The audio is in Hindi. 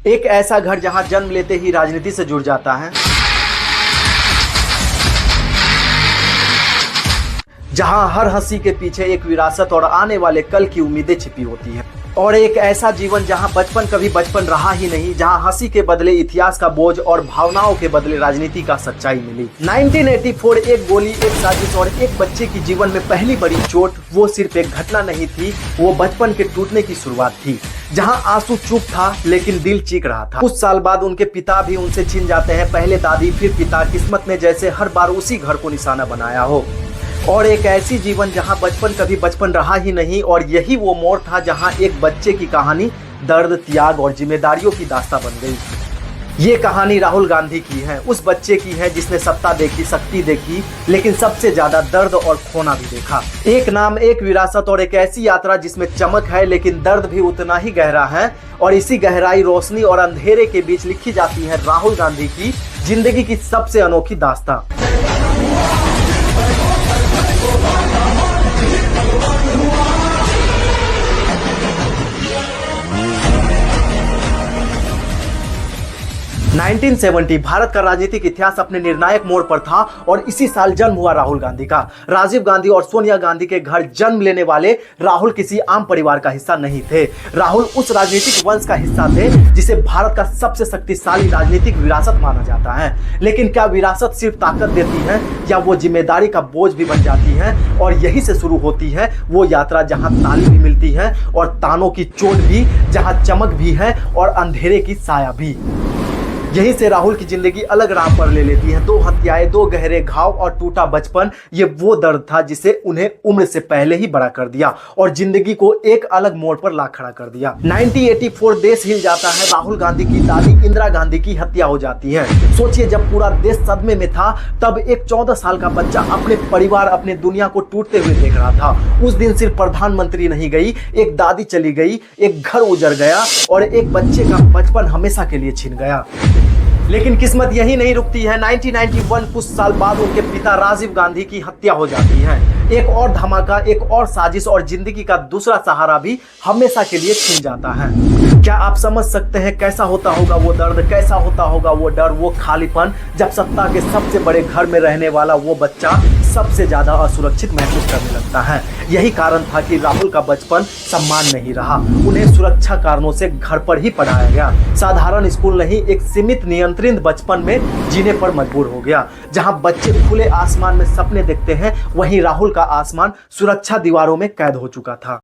एक ऐसा घर जहां जन्म लेते ही राजनीति से जुड़ जाता है, जहां हर हंसी के पीछे एक विरासत और आने वाले कल की उम्मीदें छिपी होती हैं, और एक ऐसा जीवन जहां बचपन कभी बचपन रहा ही नहीं, जहां हंसी के बदले इतिहास का बोझ और भावनाओं के बदले राजनीति का सच्चाई मिली। 1984 एक गोली, एक साजिश और एक बच्चे की जीवन में पहली बड़ी चोट, वो सिर्फ एक घटना नहीं थी, वो बचपन के टूटने की शुरुआत थी, जहां आंसू चुप था लेकिन दिल चीख रहा था। कुछ साल बाद उनके पिता भी उनसे छिन जाते हैं, पहले दादी फिर पिता, किस्मत ने जैसे हर बार उसी घर को निशाना बनाया हो। और एक ऐसी जीवन जहां बचपन कभी बचपन रहा ही नहीं, और यही वो मोड़ था जहां एक बच्चे की कहानी दर्द, त्याग और जिम्मेदारियों की दास्तां बन गई। ये कहानी राहुल गांधी की है, उस बच्चे की है जिसने सत्ता देखी, शक्ति देखी, लेकिन सबसे ज्यादा दर्द और खोना भी देखा। एक नाम, एक विरासत और एक ऐसी यात्रा जिसमें चमक है लेकिन दर्द भी उतना ही गहरा है, और इसी गहराई, रोशनी और अंधेरे के बीच लिखी जाती है राहुल गांधी की जिंदगी की सबसे अनोखी दास्तां। 1970 भारत का राजनीतिक इतिहास अपने निर्णायक मोड़ पर था, और इसी साल जन्म हुआ राहुल गांधी का। राजीव गांधी और सोनिया गांधी के घर जन्म लेने वाले राहुल किसी आम परिवार का हिस्सा नहीं थे। राहुल उस राजनीतिक वंश का हिस्सा थे जिसे भारत का सबसे शक्तिशाली राजनीतिक विरासत माना जाता है। लेकिन क्या विरासत सिर्फ ताकत देती है, या वो जिम्मेदारी का बोझ भी बन जाती है? और यही से शुरू होती है वो यात्रा जहां ताली भी मिलती है और तानों की चोट भी, जहां चमक भी है और अंधेरे की साया भी। यहीं से राहुल की जिंदगी अलग राह पर ले लेती है। 2 हत्याएं, 2 गहरे घाव और टूटा बचपन, ये वो दर्द था जिसे उन्हें उम्र से पहले ही बड़ा कर दिया और जिंदगी को एक अलग मोड़ पर ला खड़ा कर दिया। 1984 देश हिल जाता है। राहुल गांधी की दादी इंदिरा गांधी की हत्या हो जाती है। सोचिए, जब पूरा देश सदमे में था, तब एक 14 साल का बच्चा अपने परिवार, अपने दुनिया को टूटते हुए देख रहा था। उस दिन सिर्फ प्रधानमंत्री नहीं गई, एक दादी चली गई, एक घर उजड़ गया और एक बच्चे का बचपन हमेशा के लिए छिन गया। लेकिन किस्मत यही नहीं रुकती है। 1991 कुछ साल बाद उनके पिता राजीव गांधी की हत्या हो जाती है। एक और धमाका, एक और साजिश, और जिंदगी का दूसरा सहारा भी हमेशा के लिए छिन जाता है। क्या आप समझ सकते हैं कैसा होता होगा वो दर्द, कैसा होता होगा वो डर, वो खालीपन, जब सत्ता के सबसे बड़े घर में रहने वाला वो बच्चा सबसे ज्यादा असुरक्षित महसूस करने लगता है। यही कारण था कि राहुल का बचपन सम्मान नहीं रहा। उन्हें सुरक्षा कारणों से घर पर ही पढ़ाया गया। साधारण स्कूल नहीं, एक सीमित नियंत्रित बचपन में जीने पर मजबूर हो गया। जहां बच्चे खुले आसमान में सपने देखते हैं, वहीं राहुल का आसमान सुरक्षा दीवारों में कैद हो चुका था।